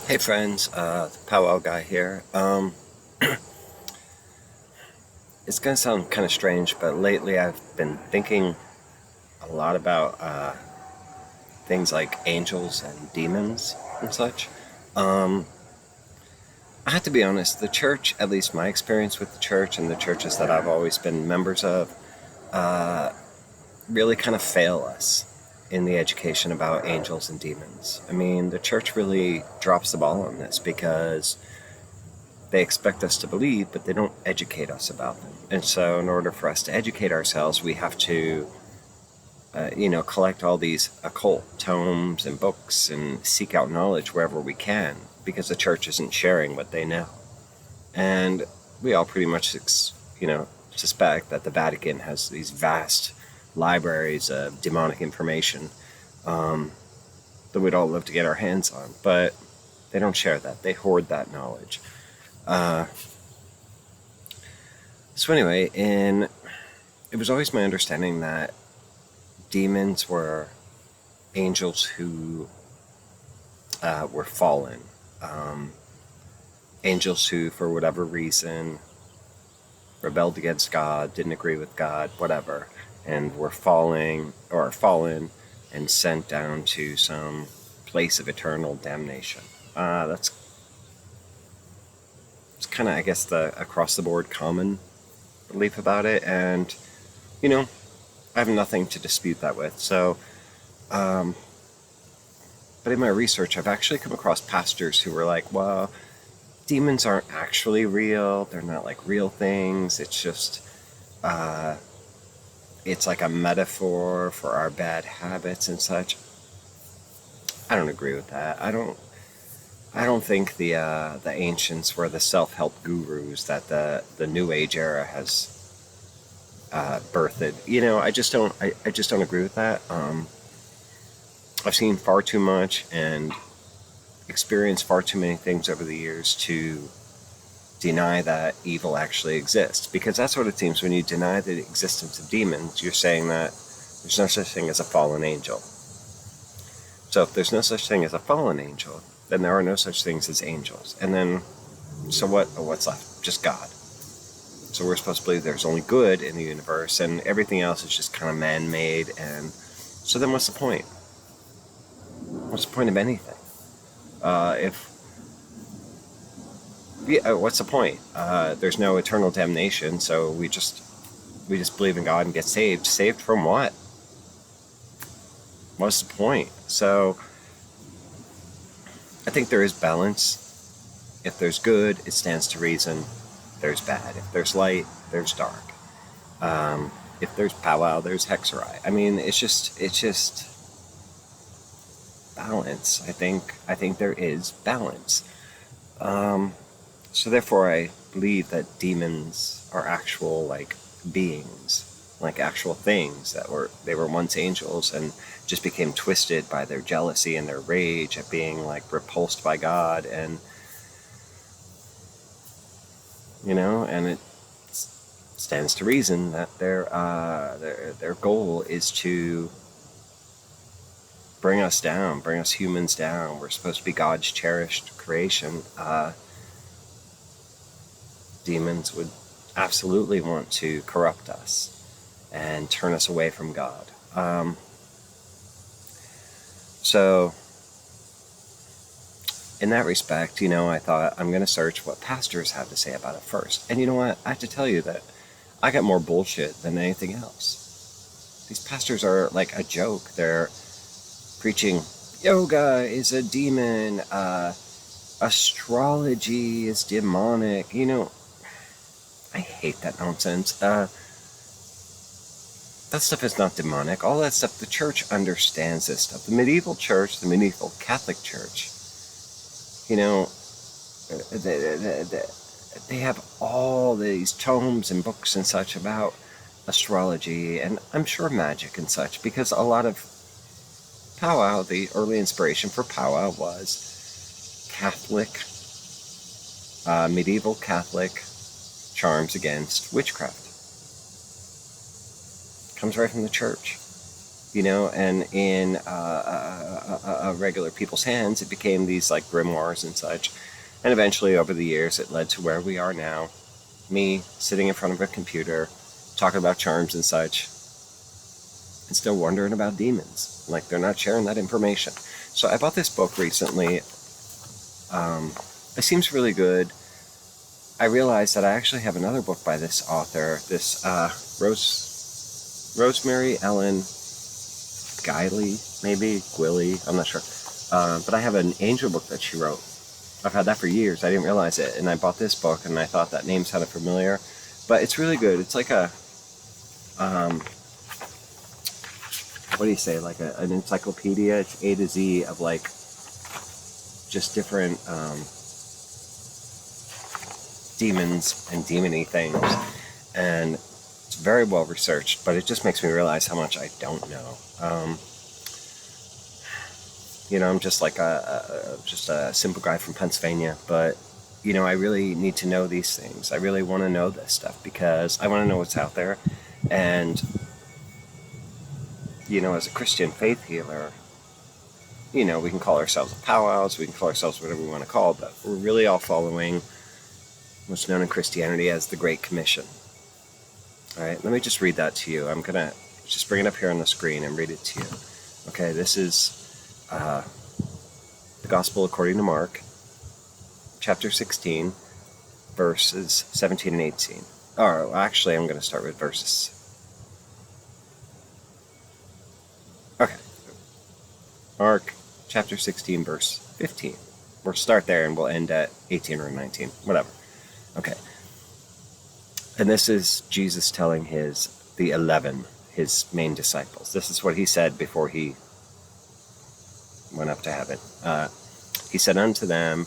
Hey friends, the Powwow guy here. It's gonna sound kind of strange, but lately I've been thinking a lot about things like angels and demons and such. Um, I have to be honest, the church, at least my experience with the church and the churches that I've always been members of, really kind of fail us in the education about angels and demons. I mean, the church really drops the ball on this because they expect us to believe, but they don't educate us about them. And so, in order for us to educate ourselves, we have to, collect all these occult tomes and books and seek out knowledge wherever we can because the church isn't sharing what they know. And we all pretty much, suspect that the Vatican has these vast libraries of demonic information that we'd all love to get our hands on, but they don't share that. They hoard that knowledge. Uh, So anyway, it was always my understanding that demons were angels who were fallen, um, angels who, for whatever reason, rebelled against God, didn't agree with God, whatever, and were fallen and sent down to some place of eternal damnation. That's it's kind of, I guess, the across the board common belief about it, and you know, I have nothing to dispute that with. So, um, but in my research, I've actually come across pastors who were like, well, demons aren't actually real. They're not like real things. It's just, uh, it's like a metaphor for our bad habits and such. I don't agree with that. I don't think the ancients were the self-help gurus that the New Age era has birthed. I just don't agree with that. I've seen far too much and experienced far too many things over the years to deny that evil actually exists. Because that's what it seems when you deny the existence of demons, you're saying that there's no such thing as a fallen angel. So if there's no such thing as a fallen angel, then there are no such things as angels. And then, so what? What's left? Just God. So we're supposed to believe there's only good in the universe, and everything else is just kind of man-made. And so then, what's the point? What's the point of anything? If Yeah, what's the point? There's no eternal damnation, so we just believe in God and get saved. Saved from what? What's the point? So I think there is balance. If there's good, it stands to reason. There's bad. If there's light, there's dark. If there's powwow, there's hexerai. I mean, it's just balance. I think there is balance. So therefore, I believe that demons are actual like beings, like actual things they were once angels and just became twisted by their jealousy and their rage at being like repulsed by God, and and it stands to reason that their goal is to bring us down, bring us humans down. We're supposed to be God's cherished creation. Demons would absolutely want to corrupt us and turn us away from God. So, in that respect, I thought I'm going to search what pastors have to say about it first. And you know what? I have to tell you that I got more bullshit than anything else. These pastors are like a joke. They're preaching yoga is a demon, astrology is demonic. I hate that nonsense. That stuff is not demonic. All that stuff, the church understands this stuff. The medieval church, the medieval Catholic Church, they have all these tomes and books and such about astrology and I'm sure magic and such, because a lot of powwow, the early inspiration for powwow was Catholic, medieval Catholic charms against witchcraft. Comes right from the church. and in regular people's hands, it became these like grimoires and such. And eventually, over the years, it led to where we are now. Me sitting in front of a computer, talking about charms and such, and still wondering about demons. Like, they're not sharing that information. So I bought this book recently. It seems really good. I realized that I actually have another book by this author, this Rosemary Ellen Gwilly, I'm not sure. But I have an angel book that she wrote. I've had that for years. I didn't realize it. And I bought this book, and I thought that name sounded familiar. But it's really good. It's like a, what do you say, like an encyclopedia. It's A to Z of like just different demons and demony things. And it's very well researched, but it just makes me realize how much I don't know. I'm just like just a simple guy from Pennsylvania, but I really need to know these things. I really want to know this stuff because I want to know what's out there. And as a Christian faith healer, we can call ourselves powwows, we can call ourselves whatever we want to call it, but we're really all following what's known in Christianity as the Great Commission. All right, let me just read that to you. I'm going to just bring it up here on the screen and read it to you. Okay, this is the Gospel according to Mark, chapter 16, verses 17 and 18. Oh, actually, I'm going to start with verses. Okay. Mark, chapter 16, verse 15. We'll start there and we'll end at 18 or 19, whatever. Okay. And this is Jesus telling the 11, his main disciples. This is what he said before he went up to heaven. He said unto them,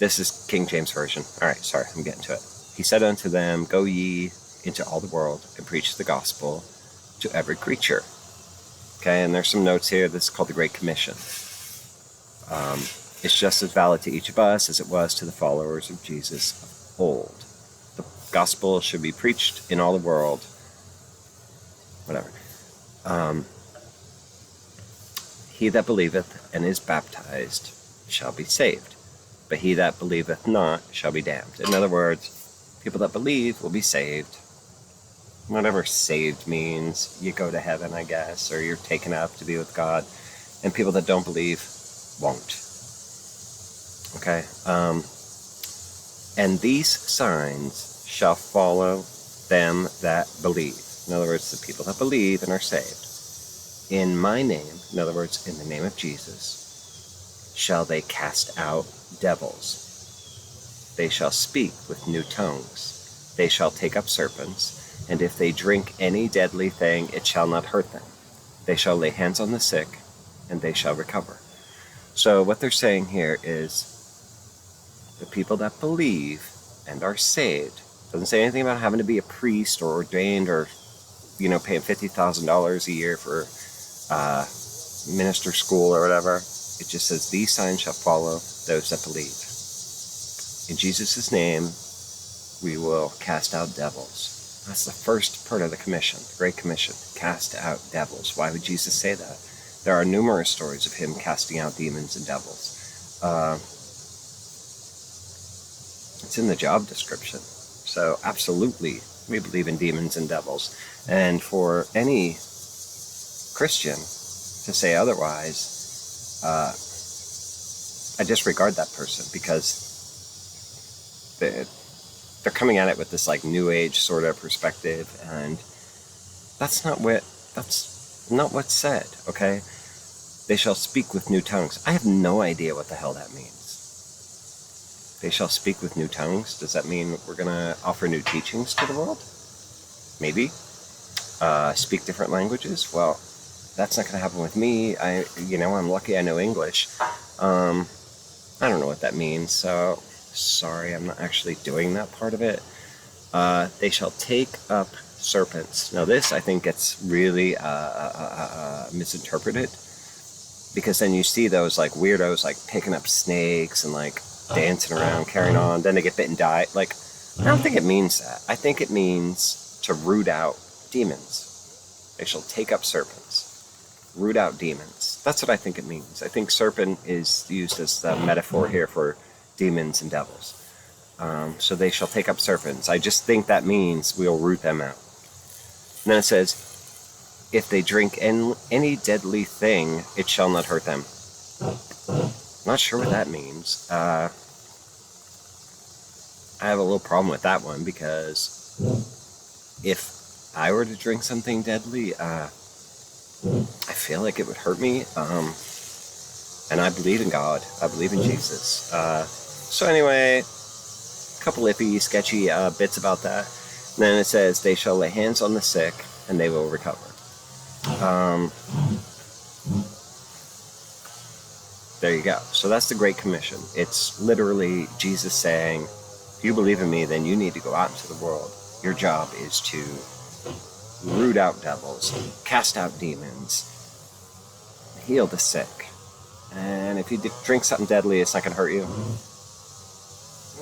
this is King James Version. All right, sorry, I'm getting to it. He said unto them, go ye into all the world and preach the gospel to every creature. Okay, and there's some notes here. This is called the Great Commission. It's just as valid to each of us as it was to the followers of Jesus of old. The gospel should be preached in all the world. Whatever. He that believeth and is baptized shall be saved, but he that believeth not shall be damned. In other words, people that believe will be saved. Whatever saved means, you go to heaven, I guess, or you're taken up to be with God. And people that don't believe won't. Okay? And these signs shall follow them that believe. In other words, the people that believe and are saved. In my name, in other words, in the name of Jesus, shall they cast out devils. They shall speak with new tongues. They shall take up serpents. And if they drink any deadly thing, it shall not hurt them. They shall lay hands on the sick, and they shall recover. So what they're saying here is the people that believe and are saved. Doesn't say anything about having to be a priest or ordained or, paying $50,000 a year for minister school or whatever. It just says, these signs shall follow those that believe. In Jesus' name, we will cast out devils. That's the first part of the commission, the Great Commission, cast out devils. Why would Jesus say that? There are numerous stories of him casting out demons and devils. It's in the job description. So absolutely, we believe in demons and devils. And for any Christian to say otherwise, I disregard that person because they're coming at it with this like new age sort of perspective, and that's not what's said. Okay, they shall speak with new tongues. I have no idea what the hell that means. They shall speak with new tongues. Does that mean we're gonna offer new teachings to the world? Maybe. Speak different languages. Well, that's not gonna happen with me. I'm lucky I know English. I don't know what that means, so sorry, I'm not actually doing that part of it. They shall take up serpents. Now this, I think, gets really misinterpreted, because then you see those like weirdos like picking up snakes and like dancing around, carrying on, then they get bit and die. Like, I don't think it means that. I think it means to root out demons. They shall take up serpents. root out demons. That's what I think it means. I think serpent is used as the metaphor here for demons and devils. So they shall take up serpents. I just think that means we'll root them out. And then it says, if they drink any deadly thing, it shall not hurt them. Not sure what that means. I have a little problem with that one, because if I were to drink something deadly, I feel like it would hurt me. And I believe in God. I believe in Jesus. So anyway, a couple iffy, sketchy bits about that. And then it says, they shall lay hands on the sick and they will recover. There you go. So that's the Great Commission. It's literally Jesus saying, if you believe in me, then you need to go out into the world. Your job is to root out devils, cast out demons, heal the sick. And if you drink something deadly, it's not going to hurt you.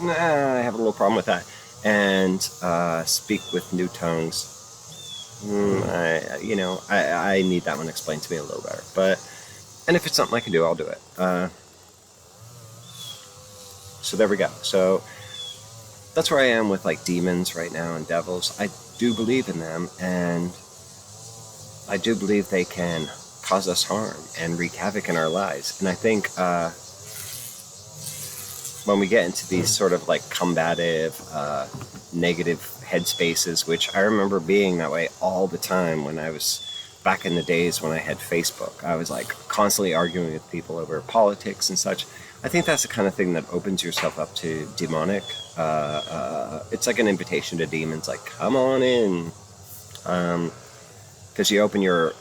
Nah, I have a little problem with that. And speak with new tongues. I need that one explained to me a little better. And if it's something I can do, I'll do it. So there we go. So that's where I am with like demons right now and devils. I do believe in them, and I do believe they can cause us harm and wreak havoc in our lives. And I think when we get into these sort of like combative, negative headspaces, which I remember being that way all the time when I was back in the days when I had Facebook. I was like constantly arguing with people over politics and such. I think that's the kind of thing that opens yourself up to demonic. It's like an invitation to demons, like, come on in. Because you open your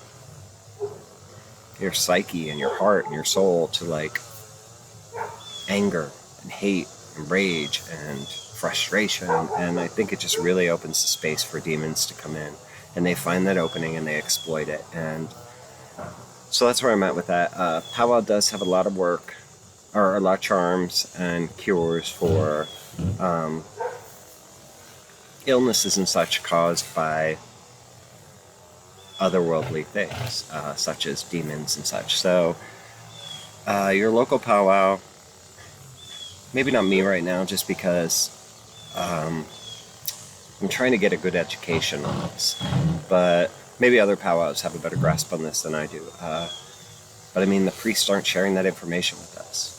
psyche and your heart and your soul to like anger and hate and rage and frustration. And I think it just really opens the space for demons to come in. And they find that opening and they exploit it. And so that's where I'm at with that. Powwow does have a lot of work, or a lot of charms and cures for illnesses and such caused by otherworldly things, such as demons and such. So your local powwow, maybe not me right now, just because I'm trying to get a good education on this, but maybe other powwows have a better grasp on this than I do. But I mean, the priests aren't sharing that information with us.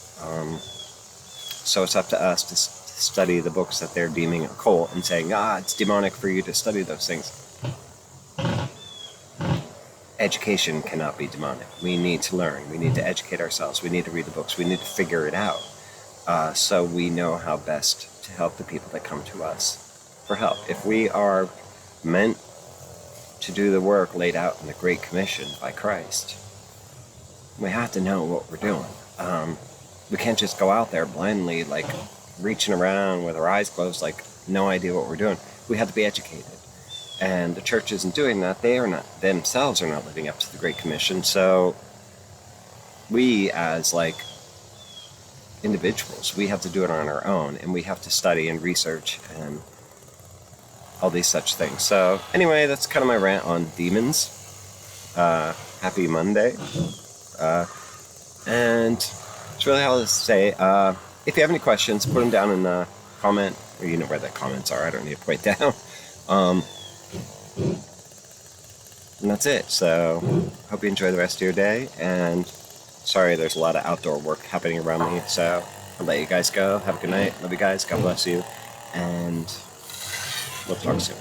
So it's up to us to study the books that they're deeming occult and saying, it's demonic for you to study those things. Education cannot be demonic. We need to learn. We need to educate ourselves. We need to read the books. We need to figure it out, so we know how best to help the people that come to us for help. If we are meant to do the work laid out in the Great Commission by Christ, we have to know what we're doing. We can't just go out there blindly, like reaching around with our eyes closed, like no idea what we're doing. We have to be educated. And the church isn't doing that. They are not, themselves are not living up to the Great Commission. So we as like individuals, we have to do it on our own, and we have to study and research and all these such things. So anyway, that's kind of my rant on demons. Happy Monday. And it's really all to say. If you have any questions, put them down in the comment, or you know where the comments are. I don't need to point down. And that's it. So hope you enjoy the rest of your day. And sorry, there's a lot of outdoor work happening around me. So I'll let you guys go. Have a good night. Love you guys. God bless you. And we'll talk soon.